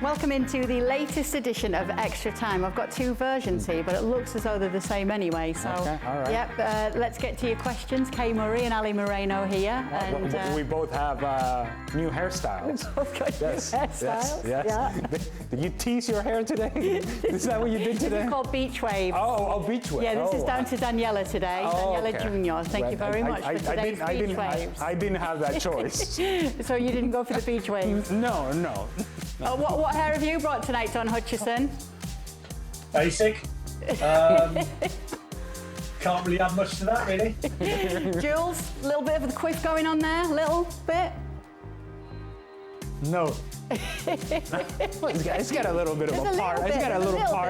Welcome into the latest edition of Extra Time. I've got two versions here, but it looks as though they're the same anyway. So, okay, all right. Yep, let's get to your questions. Kay Murray and Ali Moreno here. And, we both have new hairstyles. We both got new hairstyles. Yes. Yeah. Did you tease your hair today? Is that what you did today? This is called Beach Waves. Oh, Beach Waves. Yeah, this is down to Daniela today. Daniela okay. Junior. Thank you very much for today's Beach Waves. I didn't have that choice. So you didn't go for the Beach Waves? No. What hair have you brought tonight, Don Hutchison? Basic. Can't really add much to that, really. Juls, a little bit of the quiff going on there, a little bit? No. It's got a little bit of a part. It's got a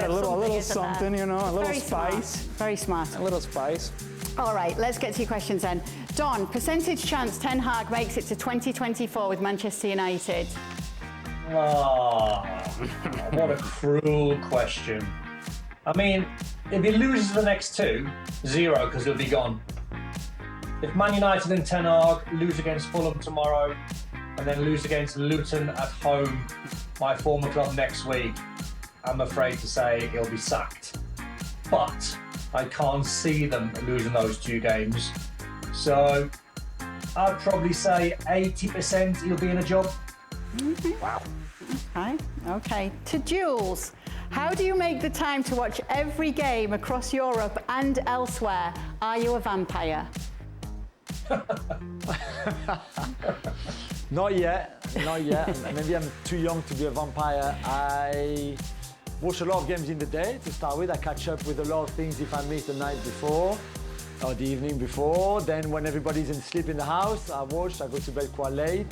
little something, you know, a little spice. Very smart. A little spice. All right, let's get to your questions then. Don, percentage chance Ten Hag makes it to 2024 with Manchester United? Oh, what a cruel question. I mean, if he loses the next two, 0, because he'll be gone. If Man United and Ten Hag lose against Fulham tomorrow, and then lose against Luton at home, my former club, next week, I'm afraid to say he'll be sacked. But I can't see them losing those 2 games. So I'd probably say 80% he'll be in a job. Wow. Okay. To Jules, how do you make the time to watch every game across Europe and elsewhere? Are you a vampire? Not yet. Maybe I'm too young to be a vampire. I watch a lot of games in the day to start with. I catch up with a lot of things if I miss the night before or the evening before. Then when everybody's asleep in the house, I go to bed quite late.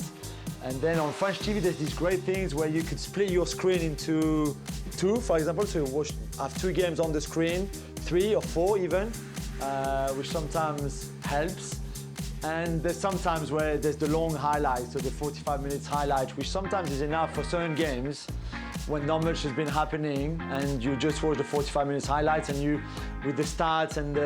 And then on French TV, there's these great things where you could split your screen into 2, for example. So you have 2 games on the screen, 3 or 4 even, which sometimes helps. And there's sometimes where there's the long highlights, so the 45 minutes highlight, which sometimes is enough for certain games when not much has been happening, and you just watch the 45 minutes highlights, and you, with the stats and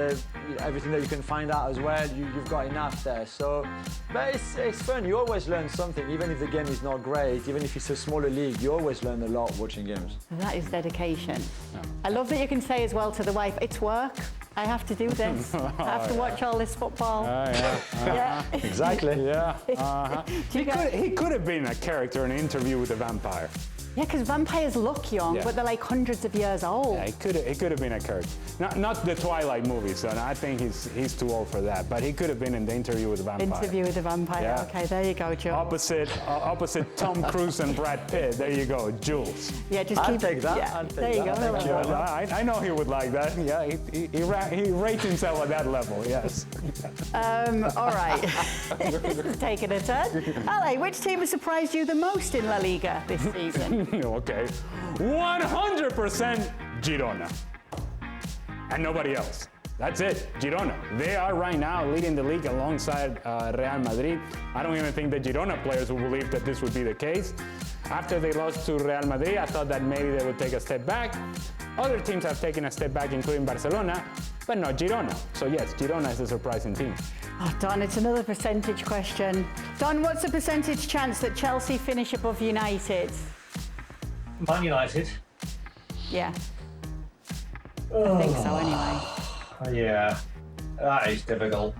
everything that you can find out as well, you've got enough there. So, but it's fun. You always learn something, even if the game is not great, even if it's a smaller league. You always learn a lot watching games. That is dedication. Yeah. I love that you can say as well to the wife, it's work. I have to do this. I have to watch all this football. Yeah. Exactly. Yeah. He could have been a character in an interview with a vampire. Yeah, because vampires look young, but they're like hundreds of years old. Yeah, he could have been a character. Not the Twilight movies, so I think he's too old for that. But he could have been in the interview with the vampire. Interview with the vampire. Yeah. Okay, there you go, Jules. Opposite Tom Cruise and Brad Pitt. There you go, Jules. Yeah, just I'll take that. Yeah, there you go. I know he would like that. Yeah, he rates himself at that level. Yes. All right. Taking a turn. Ale, which team has surprised you the most in La Liga this season? Okay, 100% Girona. And nobody else. That's it, Girona. They are right now leading the league alongside Real Madrid. I don't even think the Girona players would believe that this would be the case. After they lost to Real Madrid, I thought that maybe they would take a step back. Other teams have taken a step back, including Barcelona, but not Girona. So yes, Girona is a surprising team. Oh, Don, it's another percentage question. Don, what's the percentage chance that Chelsea finish above United? Man United. Yeah. I think so anyway. Yeah, that is difficult.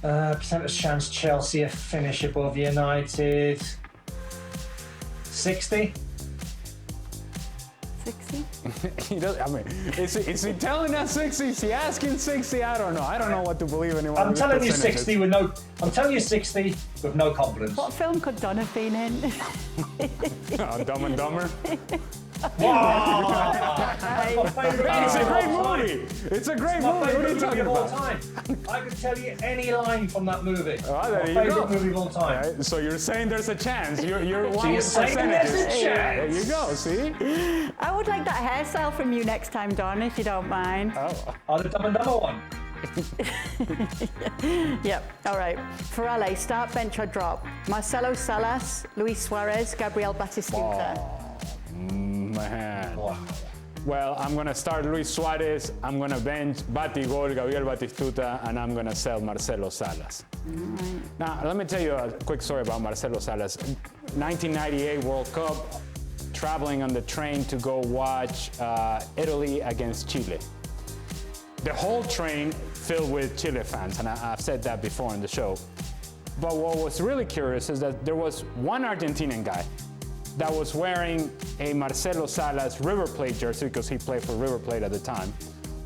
Percentage chance Chelsea finish above United. 60? 60? Is he telling us 60? Is he asking 60? I don't know. I don't know what to believe anymore. I'm telling you 60 with no. I'm telling you 60 with no confidence. What film could Don have been in? Dumb and Dumber. Wow! It's a great movie. It's a great movie. What are you talking about? I could tell you any line from that movie. Oh, there my you favorite go. movie of all time. Right, so you're saying there's a chance. You're So you're saying there's a chance. There you go. See. I would like that hairstyle from you next time, Don, if you don't mind. Oh, the Dumb and Dumber one. Yep. All right. For Ale, start, bench or drop? Marcelo Salas, Luis Suarez, Gabriel Batistuta. Man. Well, I'm going to start Luis Suarez, I'm going to bench Batigol, Gabriel Batistuta, and I'm going to sell Marcelo Salas. Now, let me tell you a quick story about Marcelo Salas. 1998 World Cup, traveling on the train to go watch Italy against Chile. The whole train filled with Chile fans, and I've said that before on the show. But what was really curious is that there was one Argentinian guy that was wearing a Marcelo Salas River Plate jersey, because he played for River Plate at the time,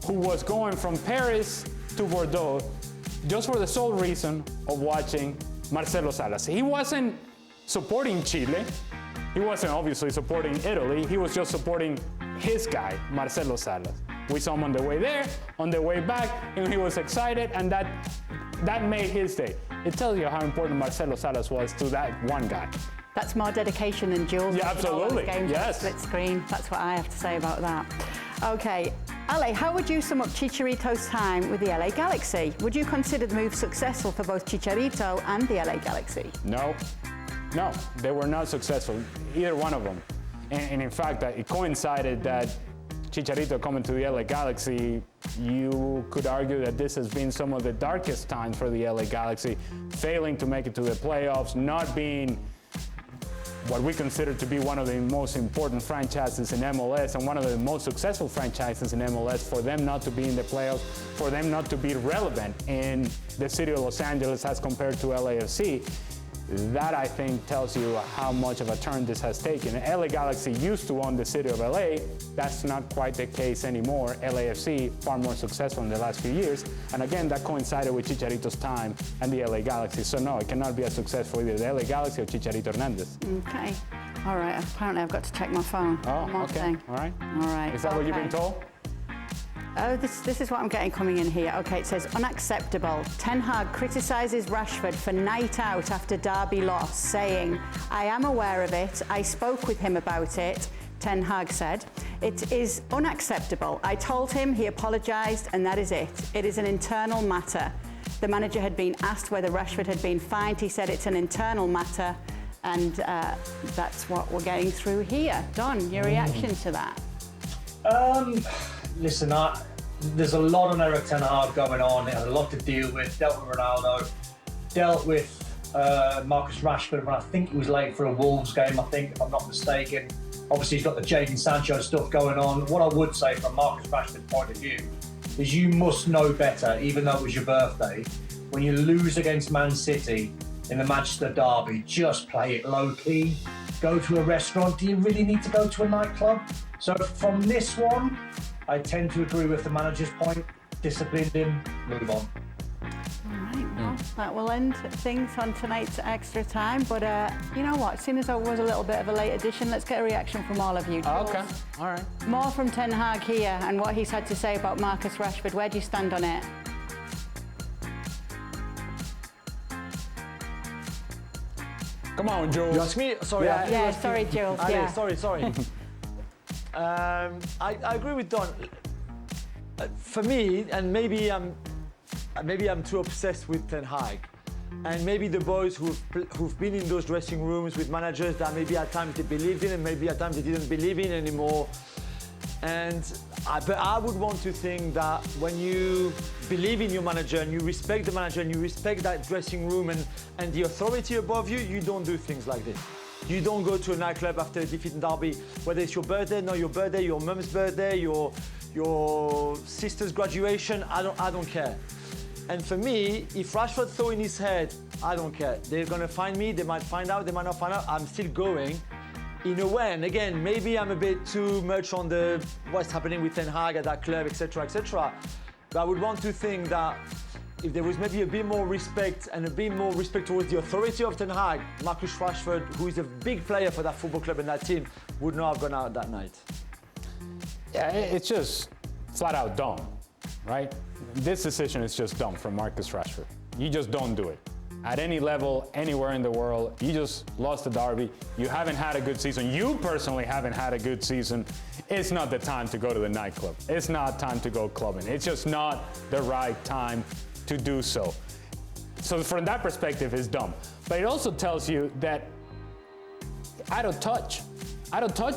who was going from Paris to Bordeaux just for the sole reason of watching Marcelo Salas. He wasn't supporting Chile. He wasn't obviously supporting Italy. He was just supporting his guy, Marcelo Salas. We saw him on the way there, on the way back, and he was excited, and that made his day. It tells you how important Marcelo Salas was to that one guy. That's more dedication than Juls. Yeah, absolutely. Games Yes. Split screen. That's what I have to say about that. Okay, Ale, how would you sum up Chicharito's time with the LA Galaxy? Would you consider the move successful for both Chicharito and the LA Galaxy? No, they were not successful, either one of them. And in fact, it coincided that Chicharito coming to the LA Galaxy, you could argue that this has been some of the darkest times for the LA Galaxy, failing to make it to the playoffs, not being what we consider to be one of the most important franchises in MLS and one of the most successful franchises in MLS, for them not to be in the playoffs, for them not to be relevant in the city of Los Angeles as compared to LAFC. That, I think, tells you how much of a turn this has taken. LA Galaxy used to own the city of LA. That's not quite the case anymore. LAFC, far more successful in the last few years. And again, that coincided with Chicharito's time and the LA Galaxy. So no, it cannot be as successful either the LA Galaxy or Chicharito Hernandez. Okay. All right, apparently I've got to check my phone. Oh, One more okay. thing. All right. All right. Is that what you've been told? Oh, this is what I'm getting coming in here. Okay, it says unacceptable. Ten Hag criticises Rashford for night out after Derby loss, saying, I am aware of it. I spoke with him about it. Ten Hag said, it is unacceptable. I told him, he apologised, and that is it. It is an internal matter. The manager had been asked whether Rashford had been fined. He said it's an internal matter, and that's what we're getting through here. Don, your reaction to that? Listen, there's a lot on Erik Ten Hag going on. He has a lot to deal with. Dealt with Ronaldo, dealt with Marcus Rashford when I think he was late for a Wolves game, I think, if I'm not mistaken. Obviously, he's got the Jadon Sancho stuff going on. What I would say from Marcus Rashford's point of view is you must know better, even though it was your birthday. When you lose against Man City in the Manchester derby, just play it low-key. Go to a restaurant. Do you really need to go to a nightclub? So from this one, I tend to agree with the manager's point. Disciplined him, move on. All right, well, that will end things on tonight's Extra Time. But you know what? Seeing as though it was a little bit of a late edition, let's get a reaction from all of you. Okay, all right. More from Ten Hag here and what he's had to say about Marcus Rashford. Where do you stand on it? Come on, Jules. You ask me? Sorry. Yeah, sorry, Jules. Ali, Yeah. sorry. I agree with Don. For me, and maybe I'm too obsessed with Ten Hag, and maybe the boys who've been in those dressing rooms with managers that maybe at times they believed in and maybe at times they didn't believe in anymore. But I would want to think that when you believe in your manager and you respect the manager and you respect that dressing room and the authority above you, you don't do things like this. You don't go to a nightclub after a defeat in derby, whether it's your birthday, not your birthday, your mum's birthday, your sister's graduation, I don't care. And for me, if Rashford thought in his head, I don't care, they're gonna find me, they might find out, they might not find out, I'm still going. In a way, and again, maybe I'm a bit too much on the what's happening with Ten Hag at that club, etc., etc. But I would want to think that if there was maybe a bit more respect and a bit more respect towards the authority of Ten Hag, Marcus Rashford, who is a big player for that football club and that team, would not have gone out that night. Yeah, it's just flat out dumb, right? This decision is just dumb from Marcus Rashford. You just don't do it. At any level, anywhere in the world, you just lost the derby. You haven't had a good season. You personally haven't had a good season. It's not the time to go to the nightclub. It's not time to go clubbing. It's just not the right time to do so. So from that perspective, it's dumb. But it also tells you that out of touch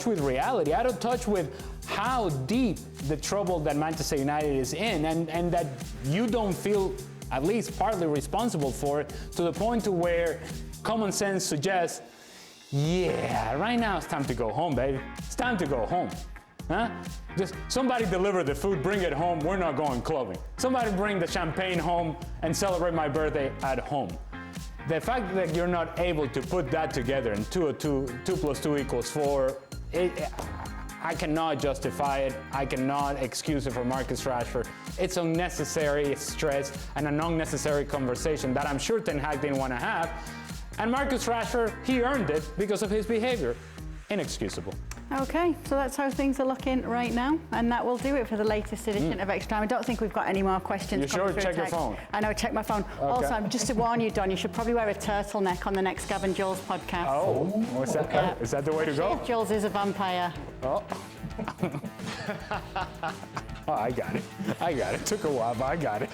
with reality, out of touch with how deep the trouble that Manchester United is in, and that you don't feel at least partly responsible for it, to the point to where common sense suggests Yeah, right now it's time to go home, baby. It's time to go home. Huh? Just somebody deliver the food, bring it home. We're not going clubbing. Somebody bring the champagne home and celebrate my birthday at home. The fact that you're not able to put that together and 2 plus 2 equals 4, I cannot justify it. I cannot excuse it for Marcus Rashford. It's unnecessary stress and an unnecessary conversation that I'm sure Ten Hag didn't want to have. And Marcus Rashford, he earned it because of his behavior. Inexcusable. Okay, so that's how things are looking right now, and that will do it for the latest edition of Extra Time. I don't think we've got any more questions. You sure? Check your phone. I know, check my phone. Okay. Also, just to warn you, Don, you should probably wear a turtleneck on the next Gavin Juls podcast. Oh, what's that? Yeah. Is that the way to go? Juls is a vampire. Oh. Oh, I got it. Took a while, but I got it.